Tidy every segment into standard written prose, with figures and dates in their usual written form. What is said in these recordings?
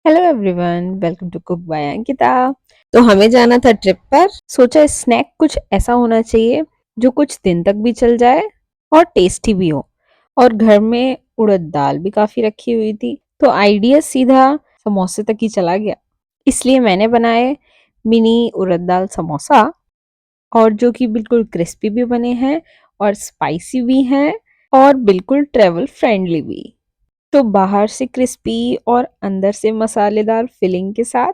Hello everyone, welcome to cook by Ankita. तो हमें जाना था ट्रिप पर। सोचा स्नैक कुछ ऐसा होना चाहिए जो कुछ दिन तक भी चल जाए और टेस्टी भी हो। और घर में उड़द दाल भी काफी रखी हुई थी, तो आइडिया सीधा समोसे तक ही चला गया। इसलिए मैंने बनाए मिनी उड़द दाल समोसा, और जो कि बिल्कुल क्रिस्पी भी बने हैं और स्पाइसी भी हैं और बिल्कुल ट्रेवल फ्रेंडली भी। तो बाहर से क्रिस्पी और अंदर से मसालेदार फिलिंग के साथ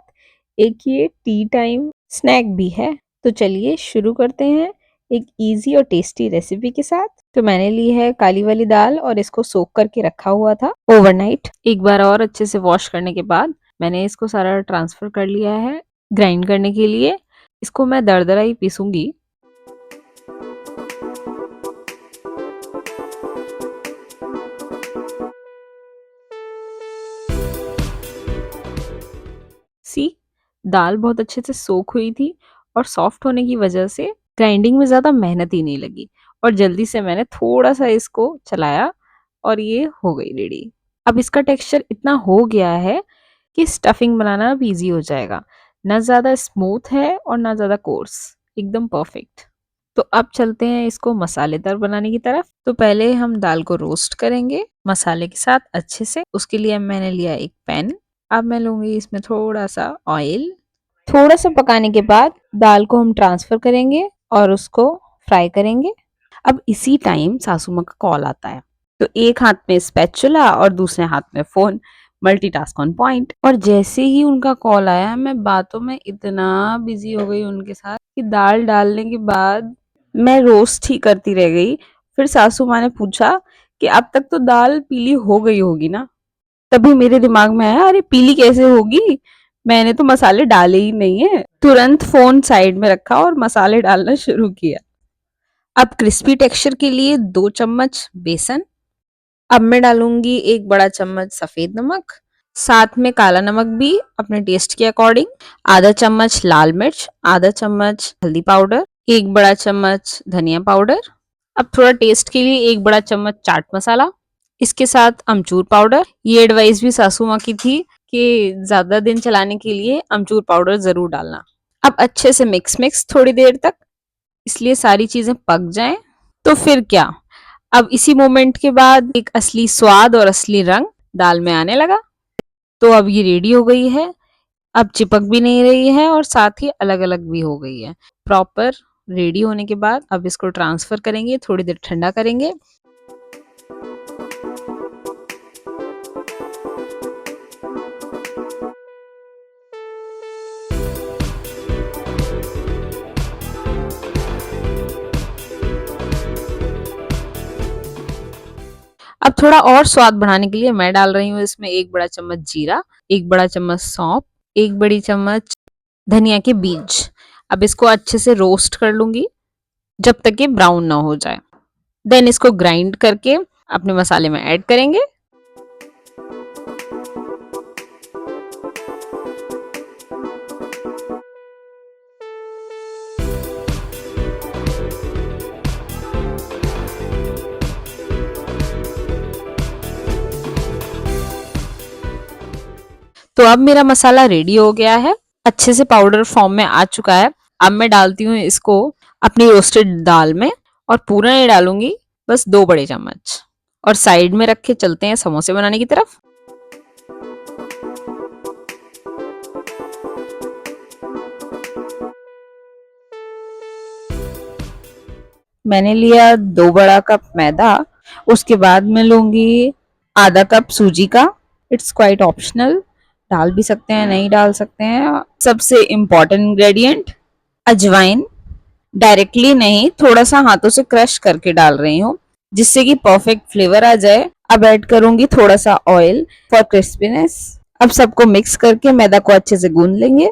एक ये टी टाइम स्नैक भी है। तो चलिए शुरू करते हैं एक इजी और टेस्टी रेसिपी के साथ। तो मैंने ली है काली वाली दाल और इसको सोक करके रखा हुआ था ओवरनाइट। एक बार और अच्छे से वॉश करने के बाद मैंने इसको सारा ट्रांसफर कर लिया है ग्राइंड करने के लिए। इसको मैं दरदरा ही पीसूंगी। सी दाल बहुत अच्छे से सोख हुई थी और सॉफ्ट होने की वजह से ग्राइंडिंग में ज़्यादा मेहनत ही नहीं लगी, और जल्दी से मैंने थोड़ा सा इसको चलाया और ये हो गई रेडी। अब इसका टेक्सचर इतना हो गया है कि स्टफिंग बनाना अब ईजी हो जाएगा। ना ज़्यादा स्मूथ है और ना ज़्यादा कोर्स, एकदम परफेक्ट। तो अब चलते हैं इसको मसालेदार बनाने की तरफ। तो पहले हम दाल को रोस्ट करेंगे मसाले के साथ अच्छे से। उसके लिए मैंने लिया एक पैन। अब मैं लूंगी इसमें थोड़ा सा ऑयल। थोड़ा सा पकाने के बाद दाल को हम ट्रांसफर करेंगे और उसको फ्राई करेंगे। अब इसी टाइम सासू माँ का कॉल आता है, तो एक हाथ में स्पैचुला और दूसरे हाथ में फोन, मल्टीटास्क ऑन पॉइंट। और जैसे ही उनका कॉल आया मैं बातों में इतना बिजी हो गई उनके साथ कि दाल डालने के बाद मैं रोस्ट ही करती रह गई। फिर सासू माँ ने पूछा कि अब तक तो दाल पीली हो गई होगी ना। तभी मेरे दिमाग में आया, अरे पीली कैसे होगी, मैंने तो मसाले डाले ही नहीं है। तुरंत फोन साइड में रखा और मसाले डालना शुरू किया। अब क्रिस्पी टेक्सचर के लिए 2 चम्मच बेसन। अब मैं डालूंगी 1 बड़ा चम्मच सफेद नमक, साथ में काला नमक भी अपने टेस्ट के अकॉर्डिंग। आधा चम्मच लाल मिर्च, आधा चम्मच हल्दी पाउडर, 1 बड़ा चम्मच धनिया पाउडर। अब थोड़ा टेस्ट के लिए 1 बड़ा चम्मच चाट मसाला। इसके साथ अमचूर पाउडर। ये एडवाइस भी सासू माँ की थी कि ज्यादा दिन चलाने के लिए अमचूर पाउडर जरूर डालना। अब अच्छे से मिक्स मिक्स थोड़ी देर तक, इसलिए सारी चीजें पक जाएं। तो फिर क्या, अब इसी मोमेंट के बाद एक असली स्वाद और असली रंग दाल में आने लगा। तो अब ये रेडी हो गई है। अब चिपक भी नहीं रही है और साथ ही अलग अलग भी हो गई है। प्रॉपर रेडी होने के बाद अब इसको ट्रांसफर करेंगे, थोड़ी देर ठंडा करेंगे। अब थोड़ा और स्वाद बढ़ाने के लिए मैं डाल रही हूँ इसमें 1 बड़ा चम्मच जीरा, 1 बड़ा चम्मच सौंफ, 1 बड़ी चम्मच धनिया के बीज। अब इसको अच्छे से रोस्ट कर लूंगी जब तक ये ब्राउन ना हो जाए। देन इसको ग्राइंड करके अपने मसाले में ऐड करेंगे। तो अब मेरा मसाला रेडी हो गया है, अच्छे से पाउडर फॉर्म में आ चुका है। अब मैं डालती हूँ इसको अपनी रोस्टेड दाल में, और पूरा नहीं डालूंगी, बस 2 बड़े चम्मच। और साइड में रख के चलते हैं समोसे बनाने की तरफ। मैंने लिया 2 बड़ा कप मैदा। उसके बाद मैं लूंगी आधा कप सूजी का। इट्स क्वाइट ऑप्शनल, डाल भी सकते हैं नहीं डाल सकते हैं। सबसे इम्पोर्टेंट इंग्रेडिएंट अजवाइन। डायरेक्टली नहीं, थोड़ा सा हाथों से क्रश करके डाल रही हूँ जिससे कि परफेक्ट फ्लेवर आ जाए। अब ऐड करूंगी थोड़ा सा ऑयल फॉर क्रिस्पीनेस। अब सबको मिक्स करके मैदा को अच्छे से गूंद लेंगे।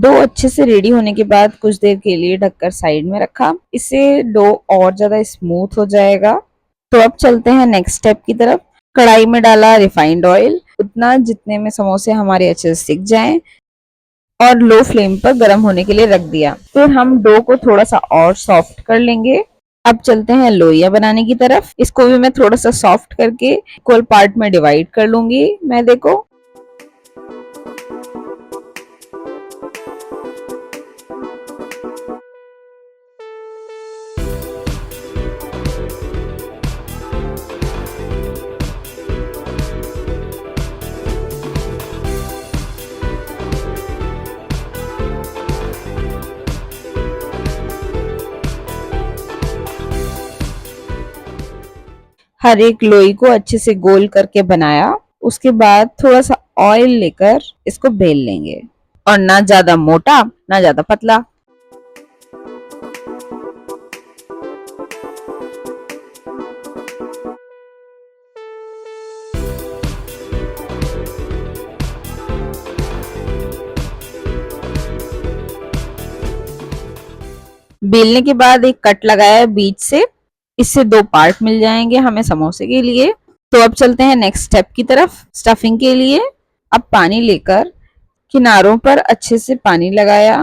डो अच्छे से रेडी होने के बाद कुछ देर के लिए ढककर साइड में रखा। इससे डो और ज्यादा स्मूथ हो जाएगा। तो अब चलते हैं नेक्स्ट स्टेप की तरफ। कढ़ाई में डाला रिफाइंड ऑयल, उतना जितने में समोसे हमारे अच्छे से सिक जाएं, और लो फ्लेम पर गर्म होने के लिए रख दिया। फिर हम डो को थोड़ा सा और सॉफ्ट कर लेंगे। अब चलते हैं लोइया बनाने की तरफ। इसको भी मैं थोड़ा सा सॉफ्ट करके इक्वल पार्ट में डिवाइड कर लूंगी मैदे को। हर एक लोई को अच्छे से गोल करके बनाया। उसके बाद थोड़ा सा ऑयल लेकर इसको बेल लेंगे, और ना ज्यादा मोटा ना ज्यादा पतला। बेलने के बाद एक कट लगाया बीच से, इससे दो पार्ट मिल जाएंगे हमें समोसे के लिए। तो अब चलते हैं नेक्स्ट स्टेप की तरफ, स्टफिंग के लिए। अब पानी लेकर किनारों पर अच्छे से पानी लगाया,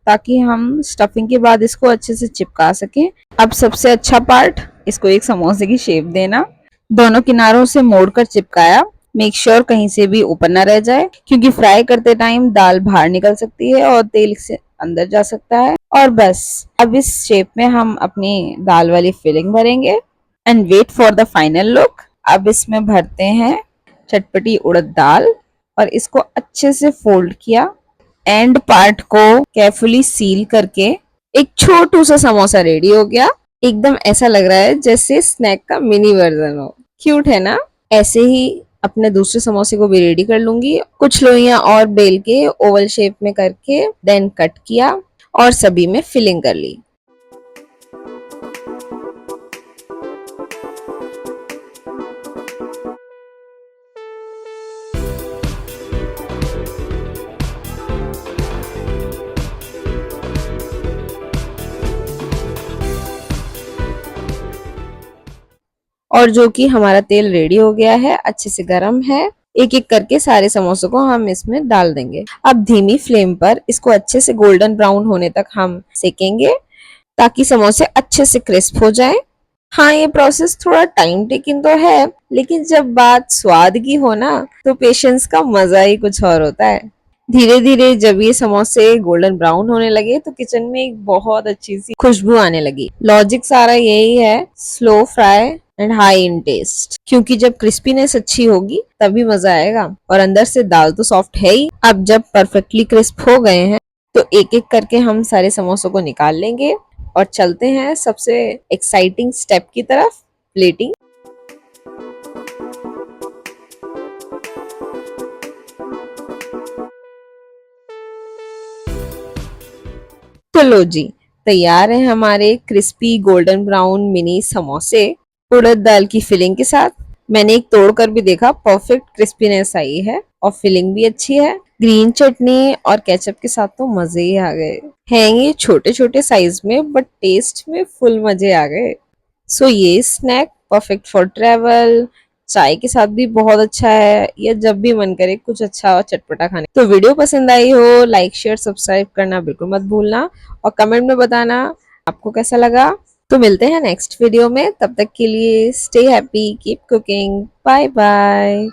ताकि हम स्टफिंग के बाद इसको अच्छे से चिपका सकें। अब सबसे अच्छा पार्ट, इसको एक समोसे की शेप देना। दोनों किनारों से मोड़कर चिपकाया। मेक श्योर कहीं से भी ऊपर ना रह जाए, क्योंकि फ्राई करते टाइम दाल बाहर निकल सकती है और तेल से अंदर जा सकता है। और बस अब इस शेप में हम अपनी दाल वाली फिलिंग भरेंगे and wait for the final look. अब इसमें भरते हैं चटपटी उड़द दाल, और इसको अच्छे से फोल्ड किया। एंड पार्ट को केयरफुली सील करके एक छोटू सा समोसा रेडी हो गया। एकदम ऐसा लग रहा है जैसे स्नैक का मिनी वर्जन हो। क्यूट है ना? ऐसे ही अपने दूसरे समोसे को भी रेडी कर लूंगी। कुछ लोइयां और बेल के ओवल शेप में करके देन कट किया और सभी में फिलिंग कर ली। और जो कि हमारा तेल रेडी हो गया है, अच्छे से गर्म है। एक एक करके सारे समोसों को हम इसमें डाल देंगे। अब धीमी फ्लेम पर इसको अच्छे से गोल्डन ब्राउन होने तक हम सेकेंगे, ताकि समोसे अच्छे से क्रिस्प हो जाए। हाँ, ये प्रोसेस थोड़ा टाइम टेकिंग तो है, लेकिन जब बात स्वाद की हो ना, तो पेशेंस का मजा ही कुछ और होता है। धीरे धीरे जब ये समोसे गोल्डन ब्राउन होने लगे, तो किचन में एक बहुत अच्छी सी खुशबू आने लगी। लॉजिक सारा यही है, slow fry and high in taste, क्योंकि जब क्रिस्पीनेस अच्छी होगी तभी मजा आएगा। और अंदर से दाल तो सॉफ्ट है ही। अब जब परफेक्टली क्रिस्प हो गए हैं, तो एक एक करके हम सारे समोसों को निकाल लेंगे और चलते हैं सबसे एक्साइटिंग स्टेप की तरफ, प्लेटिंग। तो लो जी, तैयार है हमारे क्रिस्पी गोल्डन ब्राउन मिनी समोसे उड़द दाल की फिलिंग के साथ। मैंने एक तोड़कर भी देखा, परफेक्ट क्रिस्पीनेस आई है और फिलिंग भी अच्छी है। ग्रीन चटनी और केचप के साथ तो मजे ही आ गए। हैं ये छोटे छोटे साइज में, बट टेस्ट में फुल मजे आ गए। सो ये स्नैक परफेक्ट फॉर ट्रेवल, चाय के साथ भी बहुत अच्छा है, या जब भी मन करे कुछ अच्छा और चटपटा खाने। तो वीडियो पसंद आई हो, लाइक शेयर सब्सक्राइब करना बिल्कुल मत भूलना, और कमेंट में बताना आपको कैसा लगा। तो मिलते हैं नेक्स्ट वीडियो में, तब तक के लिए stay happy, keep cooking, bye bye.